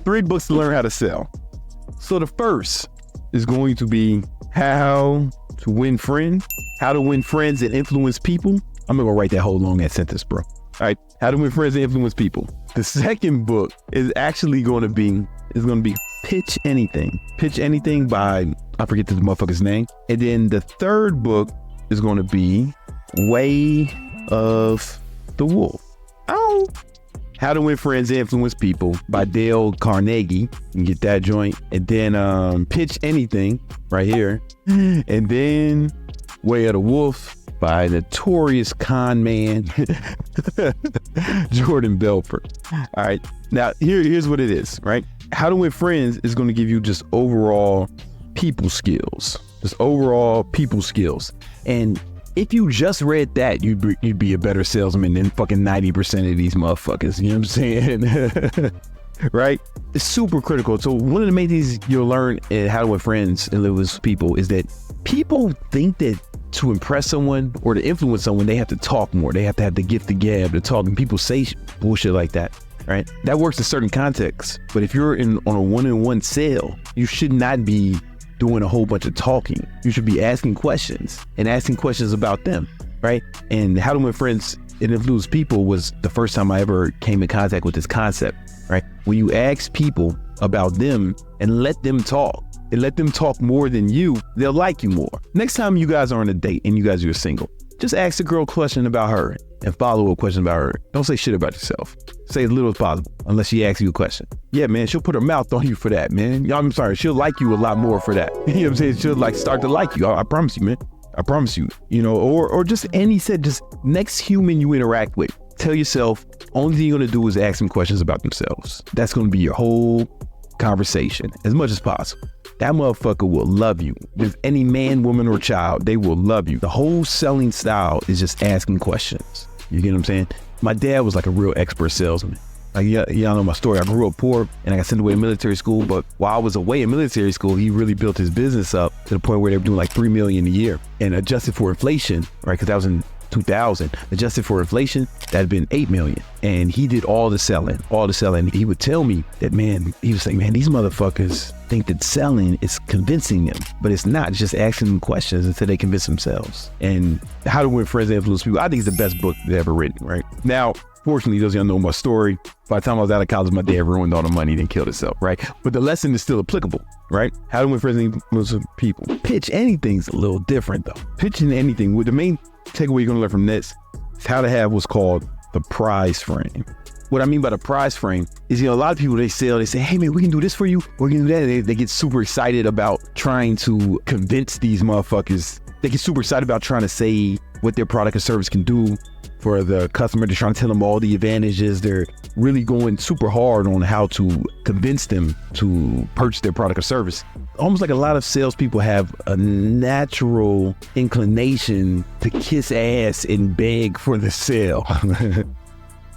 3 books to learn how to sell. So the first is going to be How to Win Friends, How to Win Friends and Influence People. I'm gonna write that whole long ass sentence, bro. All right, How to Win Friends and Influence People. The second book is actually going to be Pitch Anything. Pitch Anything by, I forget this motherfucker's name. And then the third book is going to be Way of the Wolf. Oh. How to Win Friends and Influence People by Dale Carnegie. You can get that joint. And then Pitch Anything right here. And then Way of the Wolf by notorious con man Jordan Belfort. All right. Now, here's what it is, right? How to Win Friends is going to give you just overall people skills. And if you just read that, you'd be a better salesman than fucking 90% of these motherfuckers. You know what I'm saying? Right? It's super critical. So one of the main things you'll learn in How to Win Friends and Live with People is that people think that to impress someone or to influence someone, they have to talk more. They have to have the gift of gab to talk. And people say bullshit like that, right? That works in certain contexts. But if you're on a one-on-one sale, you should not be doing a whole bunch of talking. You should be asking questions about them, right? And How to Win Friends and Influence People was the first time I ever came in contact with this concept, right? When you ask people about them and let them talk, and let them talk more than you, they'll like you more. Next time you guys are on a date and you guys are single, just ask the girl a question about her and follow a question about her. Don't say shit about yourself. Say as little as possible, unless she asks you a question. Yeah, man, she'll put her mouth on you for that, man. I'm sorry, she'll like you a lot more for that. You know what I'm saying? She'll start to like you. I promise you, man. I promise you. You know, or just just next human you interact with, tell yourself, only thing you're gonna do is ask them questions about themselves. That's gonna be your whole conversation as much as possible. That motherfucker will love you. With any man, woman, or child, they will love you. The whole selling style is just asking questions. You get what I'm saying? My dad was like a real expert salesman. Like, y'all know my story. I grew up poor and I got sent away to military school. But while I was away in military school, he really built his business up to the point where they were doing like $3 million a year. And adjusted for inflation, right? Because that was in 2000, adjusted for inflation, that'd been 8 million. And he did all the selling. He would tell me that, man, he was like, man, these motherfuckers think that selling is convincing them, but it's not. It's just asking them questions until they convince themselves. And How to Win Friends and Influence People, I think it's the best book they've ever written, right? Now, fortunately, those of y'all know my story. By the time I was out of college, my dad ruined all the money, then killed himself, right? But the lesson is still applicable, right? How to Win Friends and Influence People. Pitch Anything's a little different though. Pitching anything, with the main takeaway you're gonna learn from this is how to have what's called the prize frame. What I mean by the prize frame is, a lot of people, they say, hey man, we can do this for you, we can do that. They get super excited about trying to convince these motherfuckers. They get super excited about trying to say what their product or service can do for the customer. They're trying to tell them all the advantages. They're really going super hard on how to convince them to purchase their product or service. Almost like a lot of salespeople have a natural inclination to kiss ass and beg for the sale.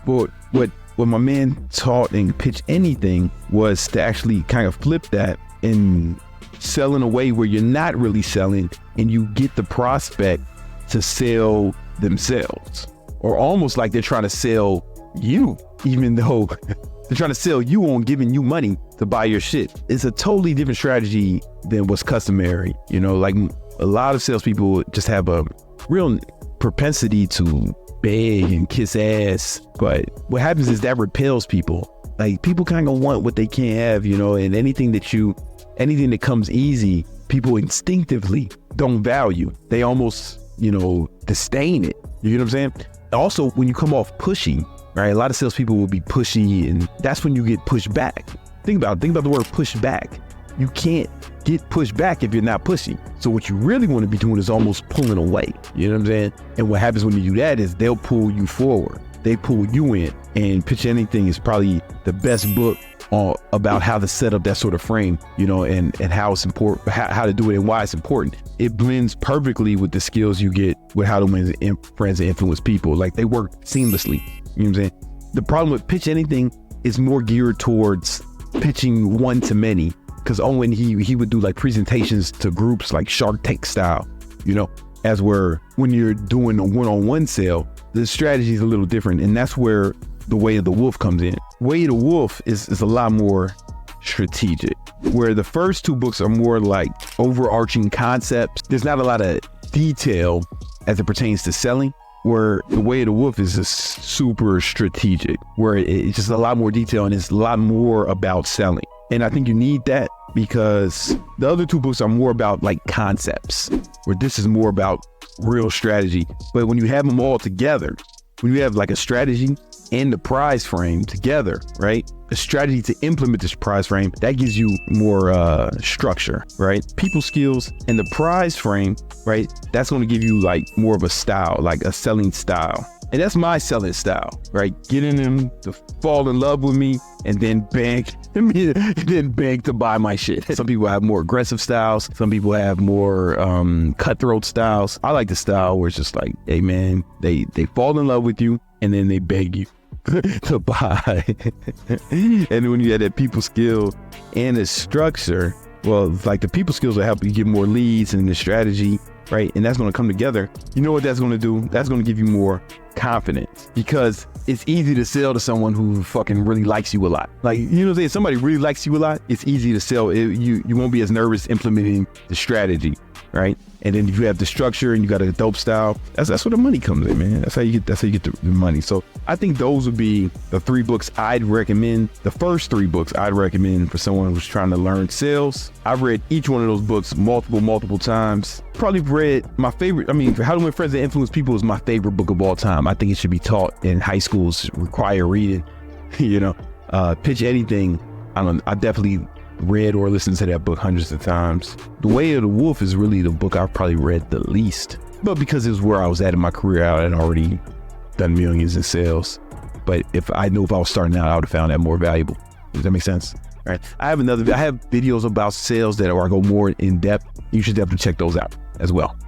But what my man taught in Pitch Anything was to actually kind of flip that and sell in a way where you're not really selling and you get the prospect to sell themselves. Or almost like they're trying to sell you, even though they're trying to sell you on giving you money to buy your shit. It's a totally different strategy than what's customary. Like a lot of salespeople just have a real propensity to beg and kiss ass. But what happens is that repels people. Like, people kind of want what they can't have, and anything that comes easy, people instinctively don't value. They almost, disdain it. You know what I'm saying? Also, when you come off pushy, right? A lot of salespeople will be pushy, and that's when you get pushed back. Think about the word push back. You can't get pushed back if you're not pushy. So what you really want to be doing is almost pulling away. You know what I'm saying? And what happens when you do that is they'll pull you forward. They pull you in. And Pitch Anything is probably the best book about how to set up that sort of frame, and how it's important, how to do it and why it's important. It blends perfectly with the skills you get with How to Win Friends and Influence People. Like, they work seamlessly. You know what I'm saying? The problem with Pitch Anything is more geared towards pitching one to many, because Owen, he would do like presentations to groups like Shark Tank style, as where when you're doing a one-on-one sale, the strategy is a little different. And that's where the Way of the Wolf comes in. Way of the Wolf is a lot more strategic. Where the first two books are more like overarching concepts. There's not a lot of detail as it pertains to selling. Where The Way of the Wolf is just super strategic, where it's just a lot more detail and it's a lot more about selling. And I think you need that because the other two books are more about like concepts, where this is more about real strategy. But when you have them all together, when you have like a strategy and the prize frame together, right? A strategy to implement this prize frame, that gives you more structure, right? People skills and the prize frame, right? That's going to give you like more of a style, like a selling style. And that's my selling style, right? Getting them to fall in love with me and then beg to buy my shit. Some people have more aggressive styles. Some people have more cutthroat styles. I like the style where it's just like, hey man, they fall in love with you and then they beg you to buy. And when you have that people skill and the structure, well, it's like the people skills will help you get more leads and the strategy, right? And that's going to come together. You know what that's going to do? That's going to give you more confidence because it's easy to sell to someone who fucking really likes you a lot. Like, you know what I'm saying? If somebody really likes you a lot, it's easy to sell. You won't be as nervous implementing the strategy, right? And then if you have the structure and you got a dope style, that's where the money comes in, man. That's how you get the money. So I think those would be the three books I'd recommend. The first three books I'd recommend for someone who's trying to learn sales. I've read each one of those books multiple times. Probably read my favorite. I mean, How to Win Friends and Influence People is my favorite book of all time. I think it should be taught in high schools, require reading. You know, Pitch Anything. I definitely read or listened to that book hundreds of times. The Way of the Wolf is really the book I've probably read the least, but because it was where I was at in my career, I had already done millions in sales. But if I was starting out, I would have found that more valuable. Does that make sense? All right. I have videos about sales where I go more in depth. You should definitely check those out as well.